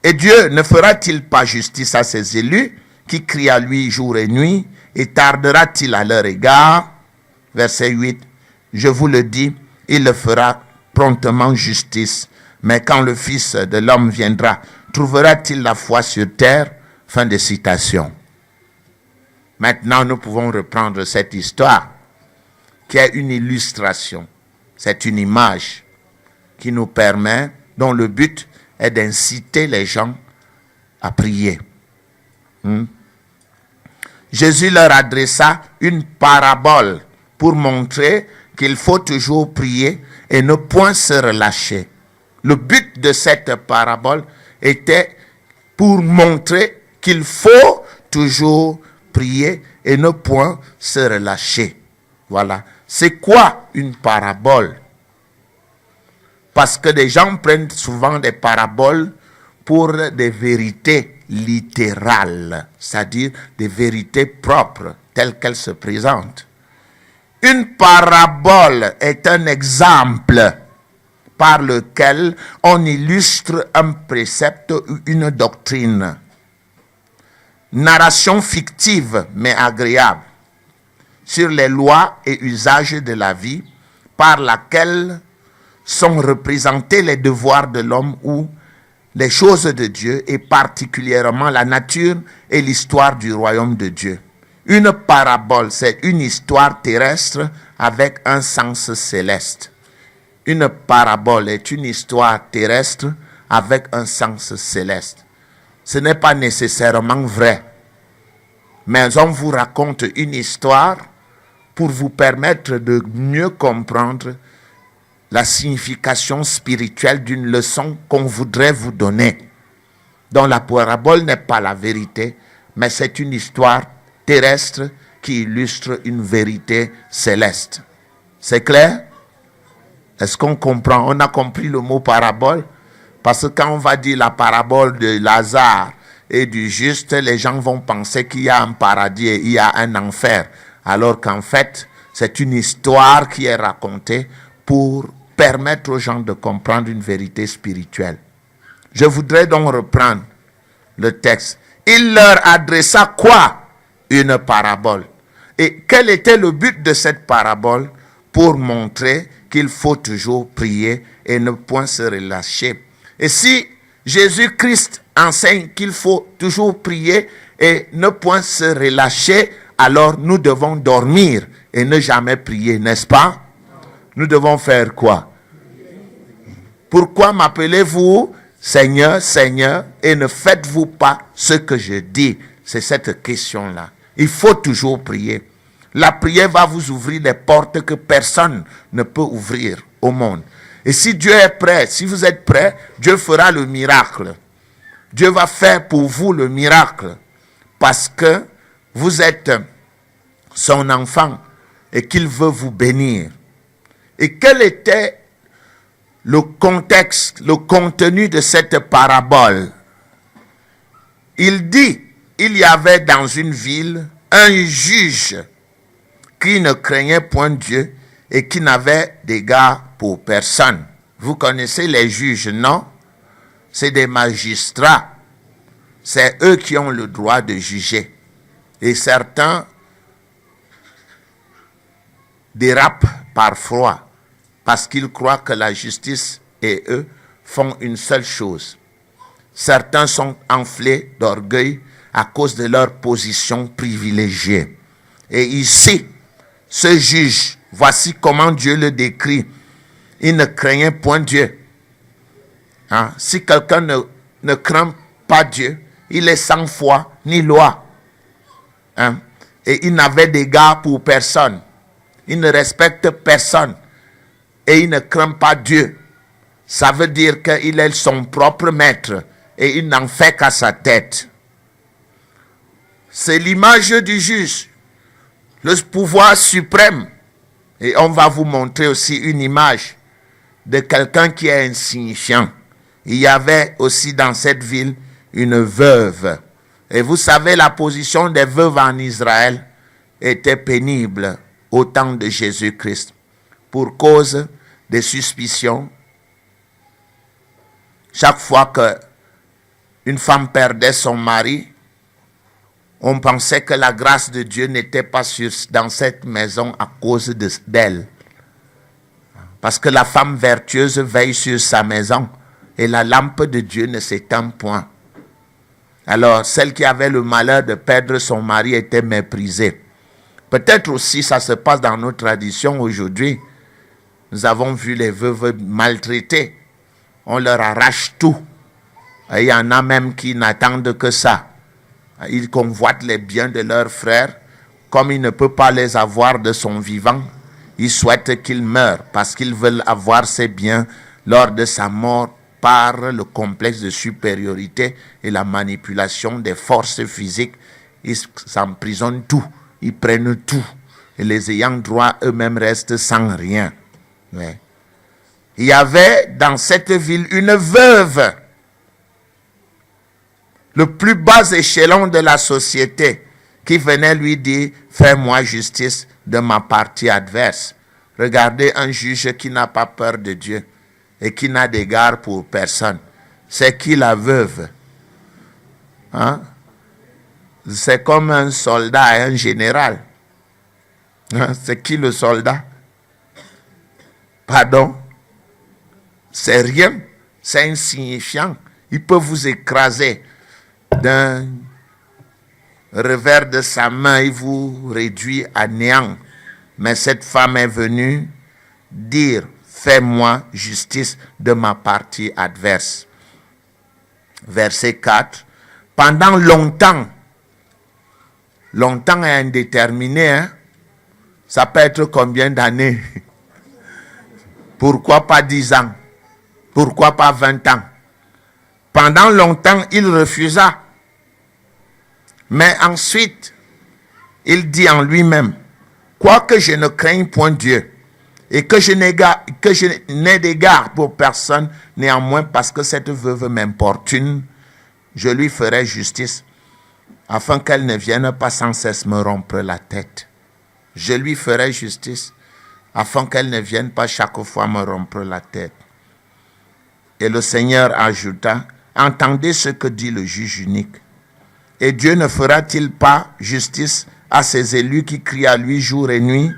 Et Dieu ne fera-t-il pas justice à ses élus, qui crient à lui jour et nuit, et tardera-t-il à leur égard? Verset 8, je vous le dis, il le fera promptement justice. Mais quand le Fils de l'homme viendra, trouvera-t-il la foi sur terre? Fin de citation. Maintenant, nous pouvons reprendre cette histoire qui est une illustration. C'est une image qui nous permet, dont le but est d'inciter les gens à prier. Jésus leur adressa une parabole pour montrer qu'il faut toujours prier et ne point se relâcher. Le but de cette parabole était pour montrer qu'il faut toujours prier et ne point se relâcher. Voilà. C'est quoi une parabole? Parce que des gens prennent souvent des paraboles pour des vérités littérales, c'est-à-dire des vérités propres telles qu'elles se présentent. Une parabole est un exemple par lequel on illustre un précepte ou une doctrine. Narration fictive mais agréable sur les lois et usages de la vie par laquelle sont représentés les devoirs de l'homme ou les choses de Dieu et particulièrement la nature et l'histoire du royaume de Dieu. Une parabole, c'est une histoire terrestre avec un sens céleste. Une parabole est une histoire terrestre avec un sens céleste. Ce n'est pas nécessairement vrai, mais on vous raconte une histoire pour vous permettre de mieux comprendre la signification spirituelle d'une leçon qu'on voudrait vous donner. Donc la parabole n'est pas la vérité, mais c'est une histoire terrestre qui illustre une vérité céleste. C'est clair? Est-ce qu'on comprend? On a compris le mot parabole? Parce que quand on va dire la parabole de Lazare et du juste, les gens vont penser qu'il y a un paradis et il y a un enfer. Alors qu'en fait, c'est une histoire qui est racontée pour permettre aux gens de comprendre une vérité spirituelle. Je voudrais donc reprendre le texte. Il leur adressa quoi? Une parabole. Et quel était le but de cette parabole? Pour montrer qu'il faut toujours prier et ne point se relâcher. Et si Jésus-Christ enseigne qu'il faut toujours prier et ne point se relâcher, alors nous devons dormir et ne jamais prier, n'est-ce pas? Nous devons faire quoi? Pourquoi m'appelez-vous Seigneur, Seigneur, et ne faites-vous pas ce que je dis? C'est cette question-là. Il faut toujours prier. La prière va vous ouvrir des portes que personne ne peut ouvrir au monde. Et si Dieu est prêt, si vous êtes prêt, Dieu fera le miracle. Dieu va faire pour vous le miracle. Parce que vous êtes son enfant et qu'il veut vous bénir. Et quel était le contexte, le contenu de cette parabole? Il dit, il y avait dans une ville un juge qui ne craignait point Dieu et qui n'avait d'égard pour personne. Vous connaissez les juges, non? C'est des magistrats. C'est eux qui ont le droit de juger. Et certains dérapent parfois parce qu'ils croient que la justice et eux font une seule chose. Certains sont enflés d'orgueil à cause de leur position privilégiée. Et ici, ce juge, voici comment Dieu le décrit. Il ne craignait point Dieu. Si quelqu'un ne craint pas Dieu, il est sans foi ni loi. Et il n'avait d'égard pour personne. Il ne respecte personne. Et il ne craint pas Dieu. Ça veut dire qu'il est son propre maître. Et il n'en fait qu'à sa tête. C'est l'image du juge. Le pouvoir suprême. Et on va vous montrer aussi une image de quelqu'un qui est insignifiant. Il y avait aussi dans cette ville une veuve. Et vous savez, la position des veuves en Israël était pénible au temps de Jésus-Christ. Pour cause des suspicions, chaque fois qu'une femme perdait son mari, on pensait que la grâce de Dieu n'était pas dans cette maison à cause d'elle. Parce que la femme vertueuse veille sur sa maison et la lampe de Dieu ne s'éteint point. Alors, celle qui avait le malheur de perdre son mari était méprisée. Peut-être aussi ça se passe dans nos traditions aujourd'hui. Nous avons vu les veuves maltraitées. On leur arrache tout. Et il y en a même qui n'attendent que ça. Ils convoitent les biens de leurs frères. Comme il ne peut pas les avoir de son vivant, ils souhaitent qu'il meure parce qu'ils veulent avoir ses biens lors de sa mort par le complexe de supériorité et la manipulation des forces physiques. Ils emprisonnent tout, ils prennent tout. Et les ayants droit eux-mêmes restent sans rien. Ouais. Il y avait dans cette ville une veuve, le plus bas échelon de la société, qui venait lui dire « Fais-moi justice de ma partie adverse ». Regardez un juge qui n'a pas peur de Dieu et qui n'a d'égard pour personne. C'est qui la veuve? C'est comme un soldat et un général. C'est qui le soldat? Pardon? C'est rien. C'est insignifiant. Il peut vous écraser d'un revers de sa main, il vous réduit à néant. Mais cette femme est venue dire, fais-moi justice de ma partie adverse. Verset 4. Pendant longtemps est indéterminé, ça peut être combien d'années? Pourquoi pas 10 ans? Pourquoi pas 20 ans? Pendant longtemps, il refusa. Mais ensuite, il dit en lui-même, quoique je ne craigne point Dieu, et que je n'ai d'égard pour personne, néanmoins, parce que cette veuve m'importune, je lui ferai justice, afin qu'elle ne vienne pas sans cesse me rompre la tête. Je lui ferai justice, afin qu'elle ne vienne pas chaque fois me rompre la tête. Et le Seigneur ajouta, entendez ce que dit le juge unique. Et Dieu ne fera-t-il pas justice à ses élus qui crient à lui jour et nuit?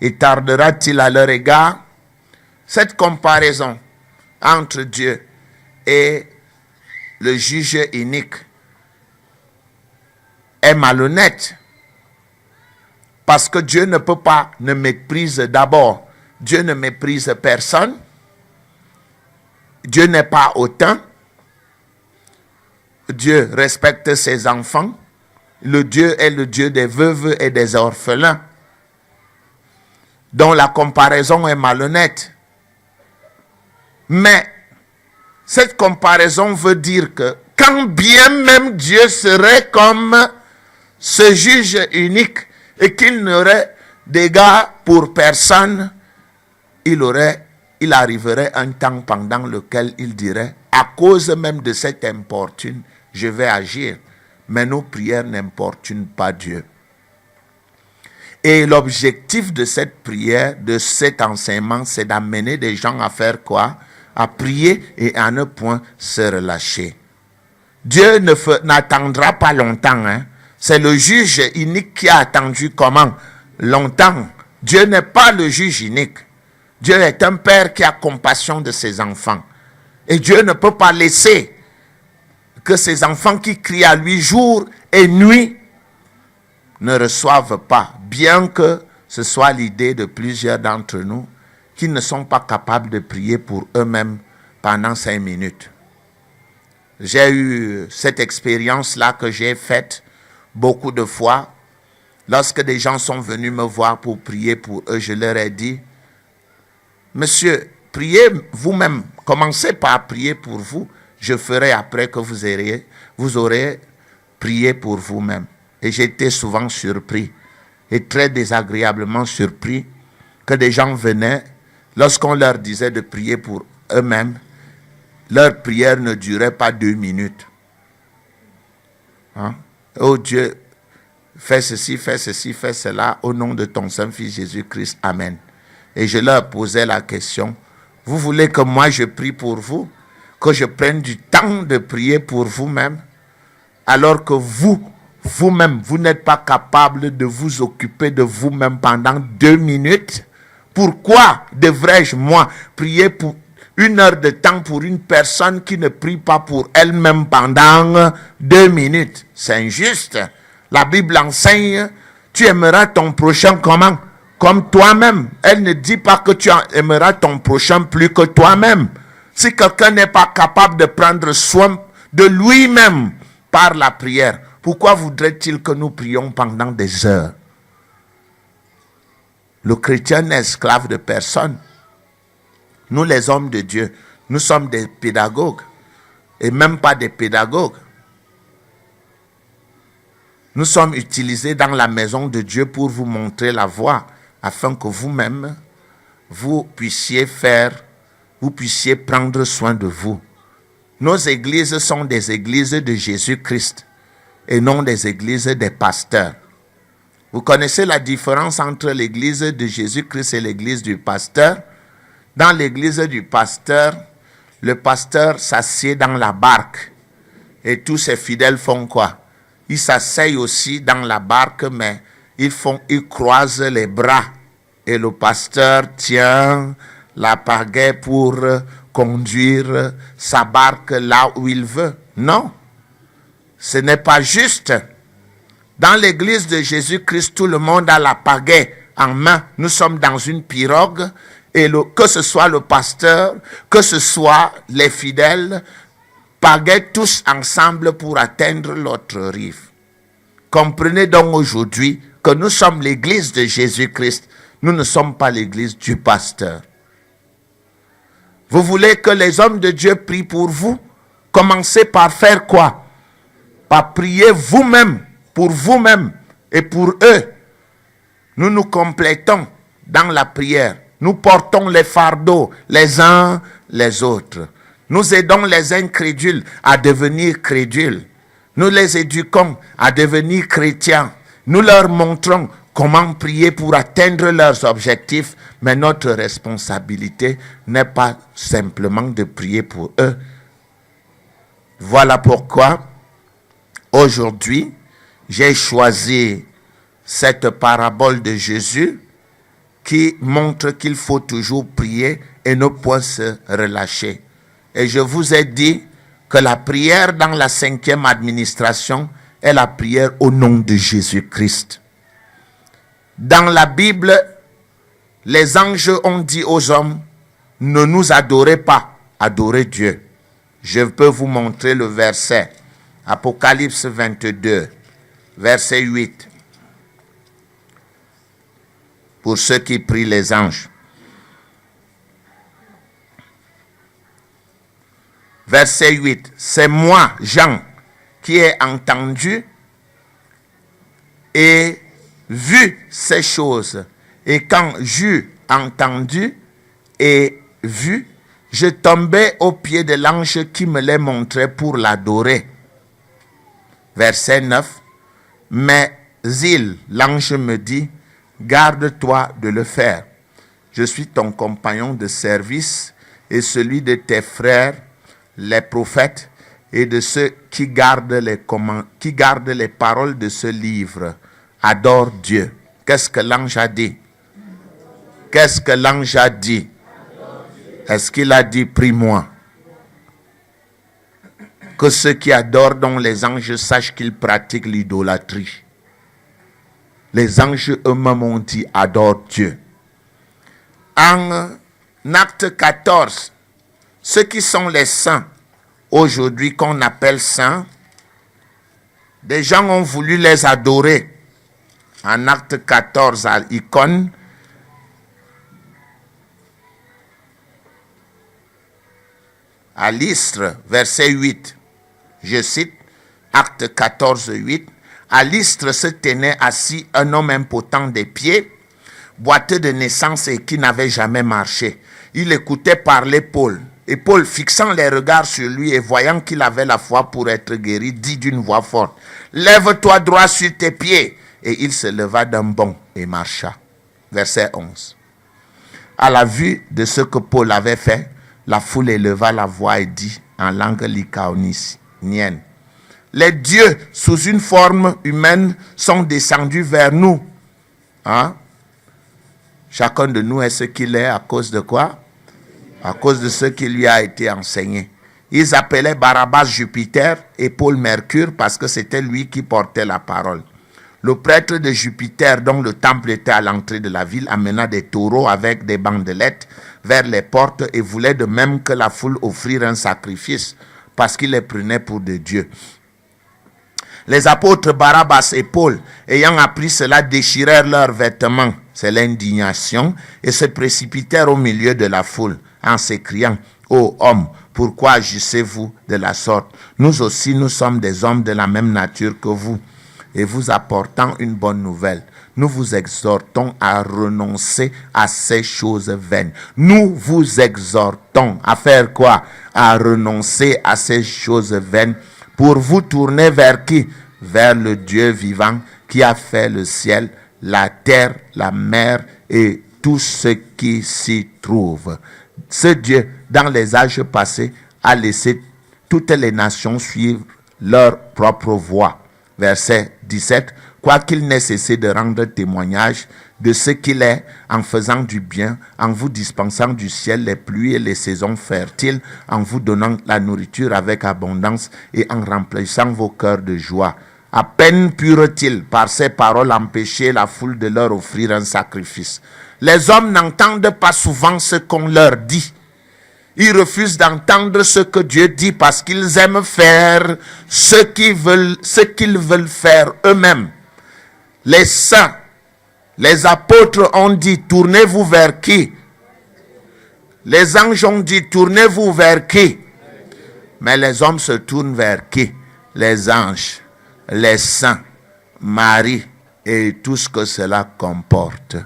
Et tardera-t-il à leur égard? Cette comparaison entre Dieu et le juge unique est malhonnête. Parce que Dieu ne méprise d'abord. Dieu ne méprise personne. Dieu n'est pas hautain. Dieu respecte ses enfants. Le Dieu est le Dieu des veuves et des orphelins. Donc la comparaison est malhonnête. Mais cette comparaison veut dire que quand bien même Dieu serait comme ce juge unique et qu'il n'aurait d'égard pour personne, il arriverait un temps pendant lequel il dirait, à cause même de cette importune, je vais agir. Mais nos prières n'importunent pas Dieu. Et l'objectif de cette prière, de cet enseignement, c'est d'amener des gens à faire quoi? À prier et à ne point se relâcher. Dieu n'attendra pas longtemps. Hein. C'est le juge unique qui a attendu comment? Longtemps. Dieu n'est pas le juge unique. Dieu est un père qui a compassion de ses enfants. Et Dieu ne peut pas laisser que ses enfants qui crient à lui jour et nuit ne reçoivent pas. Bien que ce soit l'idée de plusieurs d'entre nous qui ne sont pas capables de prier pour eux-mêmes pendant 5 minutes. J'ai eu cette expérience-là que j'ai faite beaucoup de fois. Lorsque des gens sont venus me voir pour prier pour eux, je leur ai dit, monsieur, priez vous-même. Commencez par prier pour vous. Je ferai après que vous aurez prié pour vous-même. Et j'étais souvent surpris et très désagréablement surpris que des gens venaient, lorsqu'on leur disait de prier pour eux-mêmes, leur prière ne durait pas 2 minutes. Hein? Oh Dieu, fais ceci, fais cela, au nom de ton Saint-Fils Jésus-Christ. Amen. Et je leur posais la question, vous voulez que moi je prie pour vous? Que je prenne du temps de prier pour vous-même? Alors que vous-même, vous n'êtes pas capable de vous occuper de vous-même pendant 2 minutes? Pourquoi devrais-je, moi, prier pour 1 heure de temps pour une personne qui ne prie pas pour elle-même pendant 2 minutes? C'est injuste. La Bible enseigne, tu aimeras ton prochain comment? Comme toi-même. Elle ne dit pas que tu aimeras ton prochain plus que toi-même. Si quelqu'un n'est pas capable de prendre soin de lui-même par la prière, pourquoi voudrait-il que nous prions pendant des heures? Le chrétien n'est esclave de personne. Nous, les hommes de Dieu, nous sommes des pédagogues. Et même pas des pédagogues. Nous sommes utilisés dans la maison de Dieu pour vous montrer la voie, afin que vous-même, vous puissiez prendre soin de vous. Nos églises sont des églises de Jésus-Christ et non des églises des pasteurs. Vous connaissez la différence entre l'église de Jésus-Christ et l'église du pasteur? Dans l'église du pasteur, le pasteur s'assied dans la barque et tous ses fidèles font quoi? Ils s'asseyent aussi dans la barque, mais ils croisent les bras et le pasteur tient la pagaie pour conduire sa barque là où il veut. Non, ce n'est pas juste. Dans l'église de Jésus-Christ, tout le monde a la pagaie en main. Nous sommes dans une pirogue et que ce soit le pasteur, que ce soit les fidèles, pagaient tous ensemble pour atteindre l'autre rive. Comprenez donc aujourd'hui que nous sommes l'église de Jésus-Christ. Nous ne sommes pas l'église du pasteur. Vous voulez que les hommes de Dieu prient pour vous? Commencez par faire quoi? Par prier vous-même, pour vous-même et pour eux. Nous nous complétons dans la prière. Nous portons les fardeaux les uns les autres. Nous aidons les incrédules à devenir crédules. Nous les éduquons à devenir chrétiens. Nous leur montrons comment prier pour atteindre leurs objectifs. Mais notre responsabilité n'est pas simplement de prier pour eux. Voilà pourquoi, aujourd'hui, j'ai choisi cette parabole de Jésus qui montre qu'il faut toujours prier et ne pas se relâcher. Et je vous ai dit que la prière dans la 5e administration est la prière au nom de Jésus-Christ. Dans la Bible, les anges ont dit aux hommes, ne nous adorez pas, adorez Dieu. Je peux vous montrer le verset. Apocalypse 22, verset 8. Pour ceux qui prient les anges. Verset 8. C'est moi, Jean, qui ai entendu et vu ces choses. Et quand j'eus entendu et vu, je tombais aux pieds de l'ange qui me les montrait pour l'adorer. Verset 9. Mais l'ange me dit, garde-toi de le faire. Je suis ton compagnon de service et celui de tes frères, les prophètes, et de ceux qui gardent les paroles de ce livre adorent Dieu. Qu'est-ce que l'ange a dit? Qu'est-ce que l'ange a dit? Est-ce qu'il a dit prie-moi? Que ceux qui adorent donc les anges sachent qu'ils pratiquent l'idolâtrie. Les anges eux-mêmes ont dit adore Dieu. En Acte 14, ceux qui sont les saints, aujourd'hui qu'on appelle saints, des gens ont voulu les adorer. En Acte 14 à Icône, à Lystre, verset 8, je cite, Acte 14, 8, à Lystre se tenait assis un homme impotent des pieds, boiteux de naissance et qui n'avait jamais marché. Il écoutait parler Paul. Et Paul, fixant les regards sur lui et voyant qu'il avait la foi pour être guéri, dit d'une voix forte, « Lève-toi droit sur tes pieds !» Et il se leva d'un bond et marcha. Verset 11. À la vue de ce que Paul avait fait, la foule éleva la voix et dit en langue lycaonienne, « Les dieux sous une forme humaine sont descendus vers nous. » Hein? Chacun de nous est ce qu'il est à cause de quoi? À cause de ce qui lui a été enseigné. Ils appelaient Barabbas Jupiter et Paul Mercure parce que c'était lui qui portait la parole. Le prêtre de Jupiter, dont le temple était à l'entrée de la ville, amena des taureaux avec des bandelettes vers les portes et voulait de même que la foule offrir un sacrifice parce qu'il les prenait pour des dieux. Les apôtres Barabbas et Paul, ayant appris cela, déchirèrent leurs vêtements, c'est l'indignation, et se précipitèrent au milieu de la foule en s'écriant, « Ô hommes, pourquoi agissez-vous de la sorte? Nous aussi, nous sommes des hommes de la même nature que vous. Et vous apportant une bonne nouvelle, nous vous exhortons à renoncer à ces choses vaines. » Nous vous exhortons à faire quoi? À renoncer à ces choses vaines pour vous tourner vers qui? Vers le Dieu vivant qui a fait le ciel, la terre, la mer et tout ce qui s'y trouve. Ce Dieu, dans les âges passés, a laissé toutes les nations suivre leur propre voie. Verset 17. Quoiqu'il n'ait cessé de rendre témoignage de ce qu'il est, en faisant du bien, en vous dispensant du ciel les pluies et les saisons fertiles, en vous donnant la nourriture avec abondance et en remplissant vos cœurs de joie. À peine purent-ils, par ces paroles, empêcher la foule de leur offrir un sacrifice. Les hommes n'entendent pas souvent ce qu'on leur dit. Ils refusent d'entendre ce que Dieu dit parce qu'ils aiment faire ce qu'ils veulent faire eux-mêmes. Les saints, les apôtres ont dit, tournez-vous vers qui? Les anges ont dit, tournez-vous vers qui? Mais les hommes se tournent vers qui? Les anges, les saints, Marie et tout ce que cela comporte.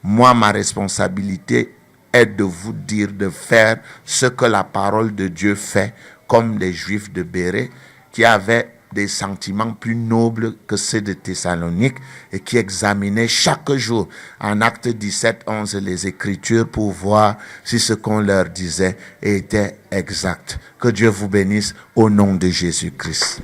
Moi, ma responsabilité est de vous dire de faire ce que la parole de Dieu fait, comme les Juifs de Bérée qui avaient des sentiments plus nobles que ceux de Thessalonique et qui examinaient chaque jour en Acte 17, 11 les Écritures pour voir si ce qu'on leur disait était exact. Que Dieu vous bénisse au nom de Jésus-Christ.